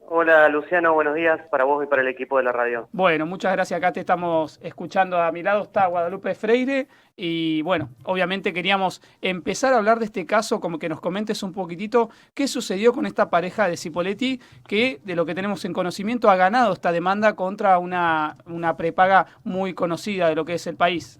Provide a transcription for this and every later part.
Hola Luciano, buenos días para vos y para el equipo de la radio. Bueno, muchas gracias. Acá te estamos escuchando. A mi lado está Guadalupe Freire y bueno, obviamente queríamos empezar a hablar de este caso, como que nos comentes un poquitito qué sucedió con esta pareja de Cipoletti, que de lo que tenemos en conocimiento ha ganado esta demanda contra una prepaga muy conocida de lo que es el país.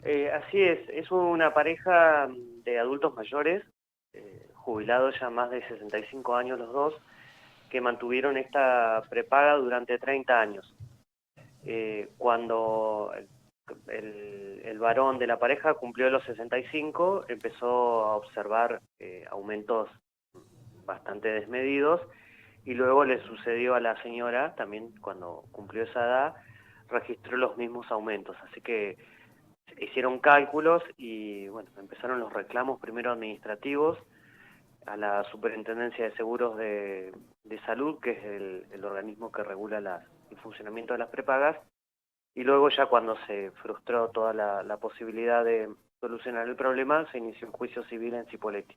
Así es una pareja de adultos mayores, jubilados ya más de 65 años los dos, que mantuvieron esta prepaga durante 30 años. Cuando el varón de la pareja cumplió los 65, empezó a observar aumentos bastante desmedidos y luego le sucedió a la señora, también cuando cumplió esa edad, registró los mismos aumentos. Así que hicieron cálculos y bueno, empezaron los reclamos primero administrativos a la Superintendencia de Seguros de Salud, que es el organismo que regula el funcionamiento de las prepagas, y luego ya cuando se frustró toda la posibilidad de solucionar el problema, se inició un juicio civil en Cipolletti.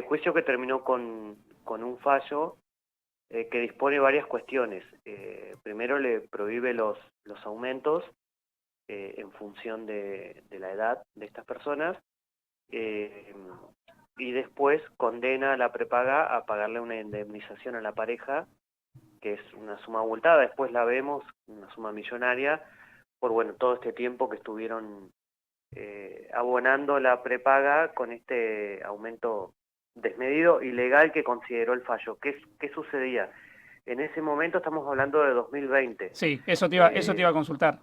Juicio que terminó con un fallo que dispone varias cuestiones. Primero le prohíbe los aumentos en función de la edad de estas personas, eh, y después condena a la prepaga a pagarle una indemnización a la pareja, que es una suma abultada, después la vemos, una suma millonaria, por bueno, todo este tiempo que estuvieron abonando la prepaga con este aumento desmedido, ilegal, que consideró el fallo. ¿Qué sucedía? En ese momento estamos hablando de 2020. Sí, eso te iba a Eh, consultar.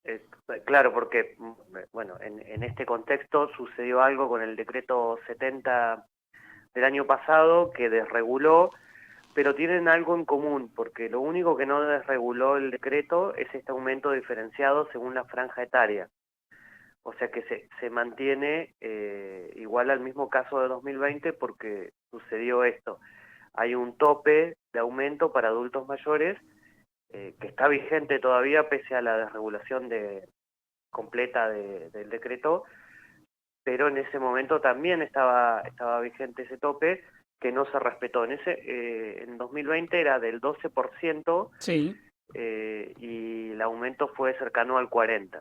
eh, claro, porque bueno, en este contexto sucedió algo con el decreto 70 del año pasado que desreguló, pero tienen algo en común, porque lo único que no desreguló el decreto es este aumento diferenciado según la franja etaria. O sea que se mantiene igual al mismo caso de 2020 porque sucedió esto. Hay un tope de aumento para adultos mayores que está vigente todavía pese a la desregulación completa del decreto, pero en ese momento también estaba vigente ese tope que no se respetó. En 2020 era del 12%, Sí. y el aumento fue cercano al 40%.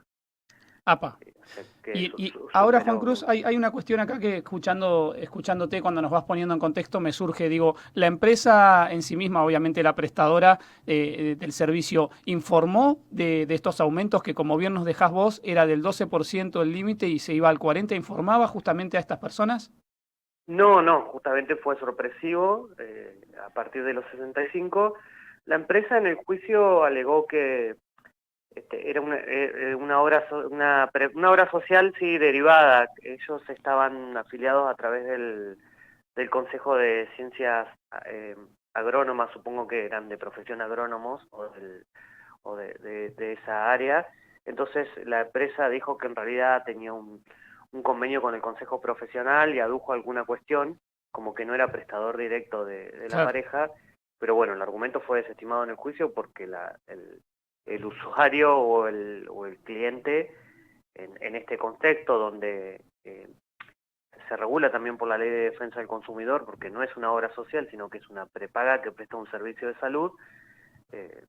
Apa. O sea que Y ahora, Juan Cruz, superó. hay una cuestión acá que escuchándote cuando nos vas poniendo en contexto me surge, digo, la empresa en sí misma, obviamente la prestadora del servicio, informó de estos aumentos que como bien nos dejás vos, era del 12% el límite y se iba al 40%, ¿informaba justamente a estas personas? No, no, justamente fue sorpresivo. A partir de los 65, la empresa en el juicio alegó que era una obra una obra social, sí, derivada. Ellos estaban afiliados a través del Consejo de Ciencias eh, Agrónomas, supongo que eran de profesión agrónomos o de esa área. Entonces la empresa dijo que en realidad tenía un convenio con el Consejo Profesional y adujo alguna cuestión, como que no era prestador directo de la Claro. pareja, pero bueno, el argumento fue desestimado en el juicio porque el usuario o el cliente, en este contexto donde se regula también por la Ley de Defensa del Consumidor, porque no es una obra social, sino que es una prepaga que presta un servicio de salud, eh,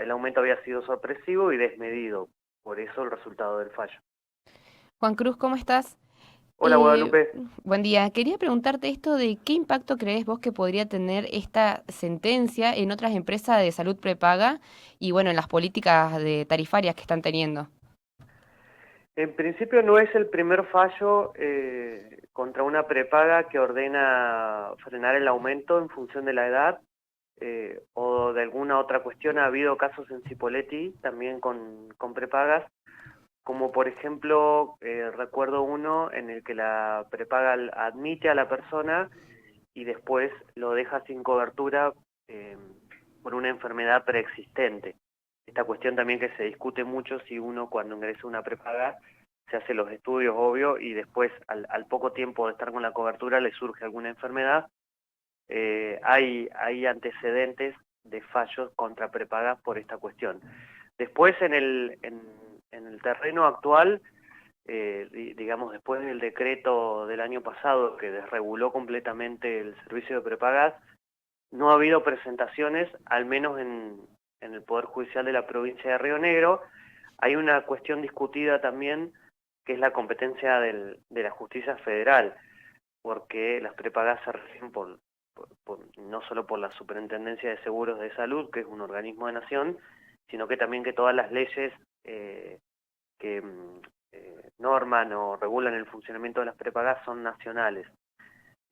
el aumento había sido sorpresivo y desmedido, por eso el resultado del fallo. Juan Cruz, ¿cómo estás? Hola Eh, Guadalupe. Buen día. Quería preguntarte esto de qué impacto crees vos que podría tener esta sentencia en otras empresas de salud prepaga y bueno, en las políticas de tarifarias que están teniendo. En principio no es el primer fallo contra una prepaga que ordena frenar el aumento en función de la edad, o de alguna otra cuestión. Ha habido casos en Cipolletti también con prepagas, como por ejemplo, recuerdo uno en el que la prepaga admite a la persona y después lo deja sin cobertura eh, por una enfermedad preexistente. Esta cuestión también que se discute mucho, si uno cuando ingresa una prepaga se hace los estudios, obvio, y después al poco tiempo de estar con la cobertura le surge alguna enfermedad. Hay antecedentes de fallos contra prepagas por esta cuestión. Después en el terreno actual, digamos, después del decreto del año pasado que desreguló completamente el servicio de prepagas, no ha habido presentaciones, al menos en el Poder Judicial de la provincia de Río Negro. Hay una cuestión discutida también, que es la competencia de la justicia federal, porque las prepagas se rigen no solo por la Superintendencia de Seguros de Salud, que es un organismo de nación, sino que también que todas las leyes que norman o regulan el funcionamiento de las prepagas son nacionales.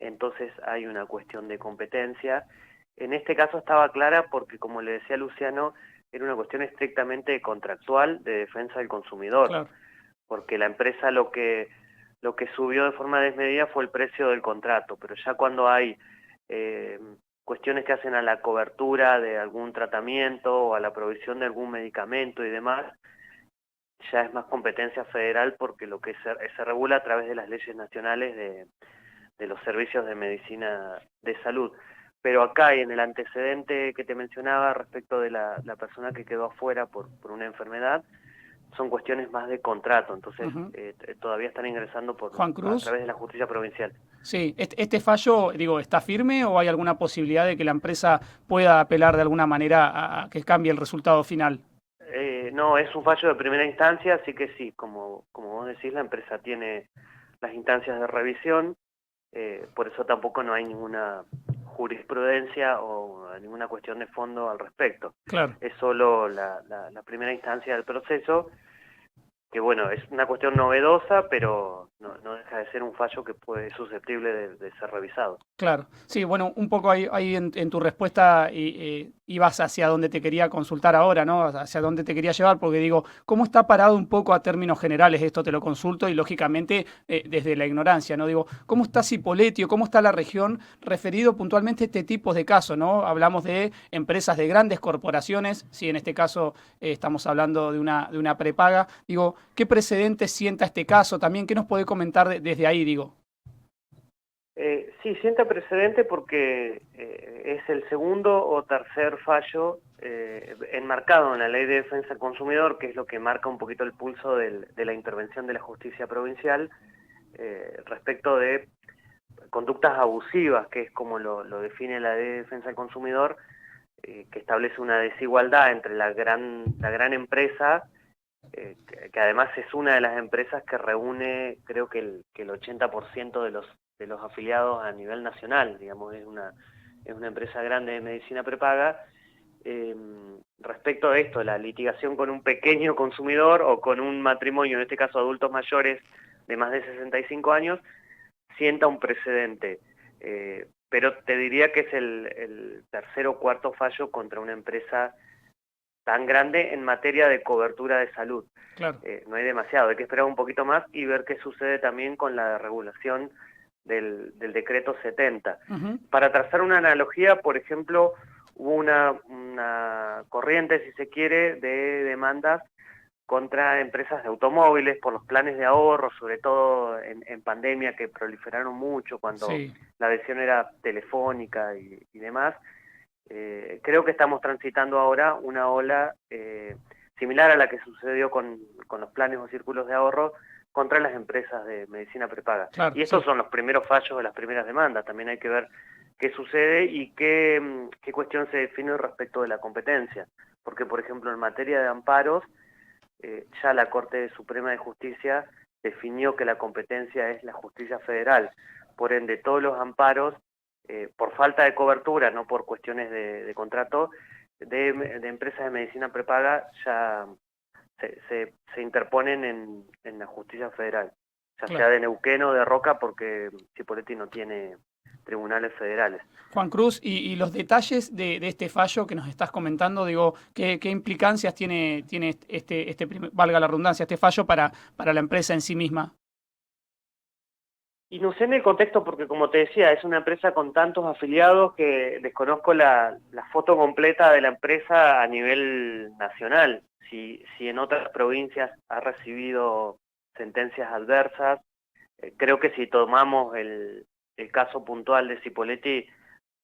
Entonces hay una cuestión de competencia. En este caso estaba clara porque, como le decía Luciano, era una cuestión estrictamente contractual de defensa del consumidor, Claro. porque la empresa lo que subió de forma desmedida fue el precio del contrato, pero ya cuando hay cuestiones que hacen a la cobertura de algún tratamiento o a la provisión de algún medicamento y demás, ya es más competencia federal, porque lo que se regula a través de las leyes nacionales de los servicios de medicina de salud. Pero acá, y en el antecedente que te mencionaba respecto de la persona que quedó afuera por una enfermedad, son cuestiones más de contrato, entonces todavía están ingresando Juan a Cruz. través de la justicia provincial. Sí, este fallo, digo, ¿está firme o hay alguna posibilidad de que la empresa pueda apelar de alguna manera a que cambie el resultado final? No, es un fallo de primera instancia, así que sí, como vos decís, la empresa tiene las instancias de revisión, por eso tampoco no hay ninguna jurisprudencia o ninguna cuestión de fondo al respecto. Claro. Es solo la primera instancia del proceso, que bueno, es una cuestión novedosa, pero no deja de ser un fallo que puede ser susceptible de ser revisado. Claro, sí, bueno, un poco ahí en tu respuesta ibas hacia donde te quería consultar ahora, ¿no? Hacia dónde te quería llevar, porque digo, ¿cómo está parado un poco a términos generales? Esto te lo consulto y lógicamente desde la ignorancia, ¿no? Digo, ¿cómo está Cipolletti o cómo está la región referido puntualmente a este tipo de casos, ¿no? Hablamos de empresas de grandes corporaciones, si en este caso estamos hablando de una prepaga. Digo, ¿qué precedentes sienta este caso? También, ¿qué nos puede comentar desde ahí, digo? Sí, sienta precedente porque es el segundo o tercer fallo enmarcado en la Ley de Defensa del Consumidor, que es lo que marca un poquito el pulso de la intervención de la justicia provincial respecto de conductas abusivas, que es como lo define la Ley de Defensa del Consumidor, que establece una desigualdad entre la gran empresa, que además es una de las empresas que reúne, creo que el 80% de los afiliados a nivel nacional, digamos, es una empresa grande de medicina prepaga. Respecto a esto, la litigación con un pequeño consumidor o con un matrimonio, en este caso adultos mayores de más de 65 años, sienta un precedente. Pero te diría que es el tercer o cuarto fallo contra una empresa tan grande en materia de cobertura de salud. Claro. No hay demasiado, hay que esperar un poquito más y ver qué sucede también con la regulación del decreto 70. Para trazar una analogía, por ejemplo, hubo una corriente, si se quiere, de demandas contra empresas de automóviles por los planes de ahorro, sobre todo en pandemia, que proliferaron mucho cuando la adhesión era telefónica y demás. Creo que estamos transitando ahora una ola similar a la que sucedió con los planes o círculos de ahorro contra las empresas de medicina prepaga. Claro, y estos son los primeros fallos de las primeras demandas. También hay que ver qué sucede y qué cuestión se define respecto de la competencia. Porque, por ejemplo, en materia de amparos, ya la Corte Suprema de Justicia definió que la competencia es la justicia federal. Por ende, todos los amparos, por falta de cobertura, no por cuestiones de contrato, de empresas de medicina prepaga, ya se interponen en la justicia federal, ya sea de Neuquén o de Roca, porque Cipolletti no tiene tribunales federales. Juan Cruz, y los detalles de este fallo que nos estás comentando, digo, ¿qué implicancias tiene valga la redundancia, este fallo para la empresa en sí misma? Y no sé en el contexto, porque como te decía, es una empresa con tantos afiliados que desconozco la foto completa de la empresa a nivel nacional. Si en otras provincias ha recibido sentencias adversas, creo que si tomamos el caso puntual de Cipolletti,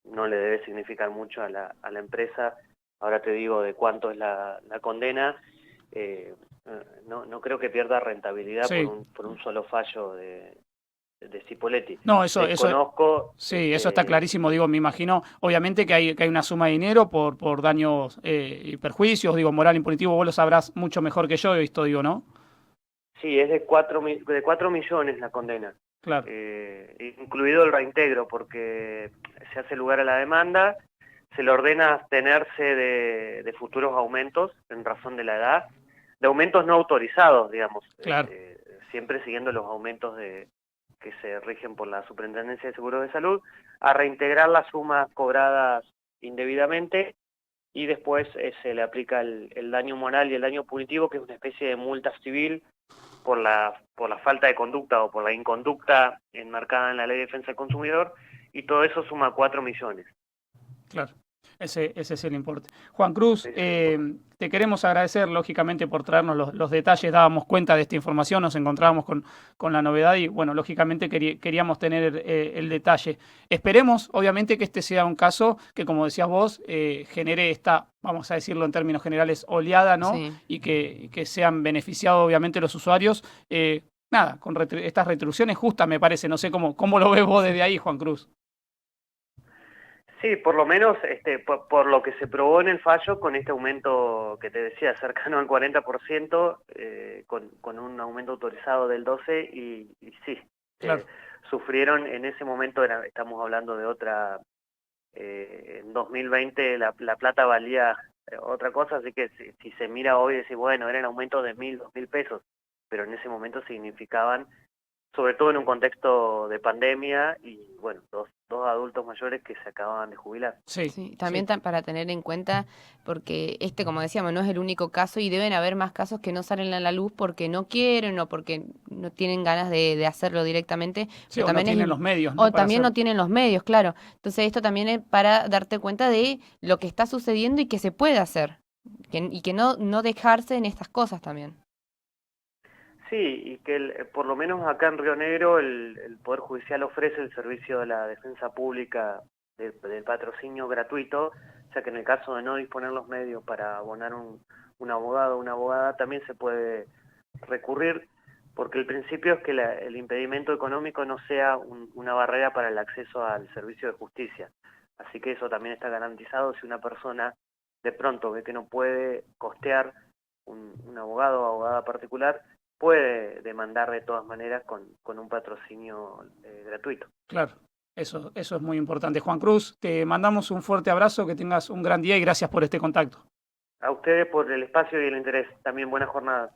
no le debe significar mucho a la empresa. Ahora te digo de cuánto es la condena. No creo que pierda rentabilidad por un solo fallo de de Cipolletti. No, eso, Desconozco, sí, eso está clarísimo. Digo, me imagino, obviamente que hay una suma de dinero por daños y perjuicios, digo, moral impunitivo, vos lo sabrás mucho mejor que yo, esto digo, ¿no? sí, es de 4 millones la condena, Claro, incluido el reintegro, porque se hace lugar a la demanda, se le ordena abstenerse de futuros aumentos en razón de la edad, de aumentos no autorizados, digamos, claro. siempre siguiendo los aumentos que se rigen por la Superintendencia de Seguros de Salud, a reintegrar las sumas cobradas indebidamente y después se le aplica el daño moral y el daño punitivo, que es una especie de multa civil por la falta de conducta o por la inconducta enmarcada en la Ley de Defensa del Consumidor, y todo eso suma 4 millones. Claro, ese es el importe. Juan Cruz, te queremos agradecer, lógicamente, por traernos los detalles. Dábamos cuenta de esta información, nos encontrábamos con la novedad y, bueno, lógicamente queríamos tener el detalle. Esperemos, obviamente, que este sea un caso que, como decías vos, genere esta, vamos a decirlo en términos generales, oleada, ¿no? Sí. Y que sean beneficiados, obviamente, los usuarios. Nada, con estas retribuciones justas, me parece. No sé cómo lo ves vos desde ahí, Juan Cruz. Sí, por lo menos por lo que se probó en el fallo, con este aumento que te decía, cercano al 40%, con un aumento autorizado del 12%, y sí, Claro. sufrieron en ese momento, estamos hablando de otra, en 2020 la plata valía otra cosa, así que si se mira hoy, decís, bueno, eran aumentos de 1.000, 2.000 pesos, pero en ese momento significaban, sobre todo en un contexto de pandemia, y bueno, dos adultos mayores que se acababan de jubilar. Sí, Sí, también sí. para tener en cuenta, porque como decíamos, no es el único caso y deben haber más casos que no salen a la luz porque no quieren o porque no tienen ganas de hacerlo directamente. Sí, Pero o no también tienen los medios, ¿no? o para también no hacerlo. tienen los medios, claro. Entonces esto también es para darte cuenta de lo que está sucediendo y que se puede hacer. Y que no dejarse en estas cosas también. Sí, y que por lo menos acá en Río Negro el Poder Judicial ofrece el servicio de la defensa pública del patrocinio gratuito, o sea que en el caso de no disponer los medios para abonar un abogado o una abogada, también se puede recurrir, porque el principio es que el impedimento económico no sea una barrera para el acceso al servicio de justicia. Así que eso también está garantizado si una persona de pronto ve que no puede costear un abogado o abogada particular, puede demandar de todas maneras con un patrocinio gratuito. Claro, eso es muy importante. Juan Cruz, te mandamos un fuerte abrazo, que tengas un gran día y gracias por este contacto. A ustedes por el espacio y el interés. También buena jornada.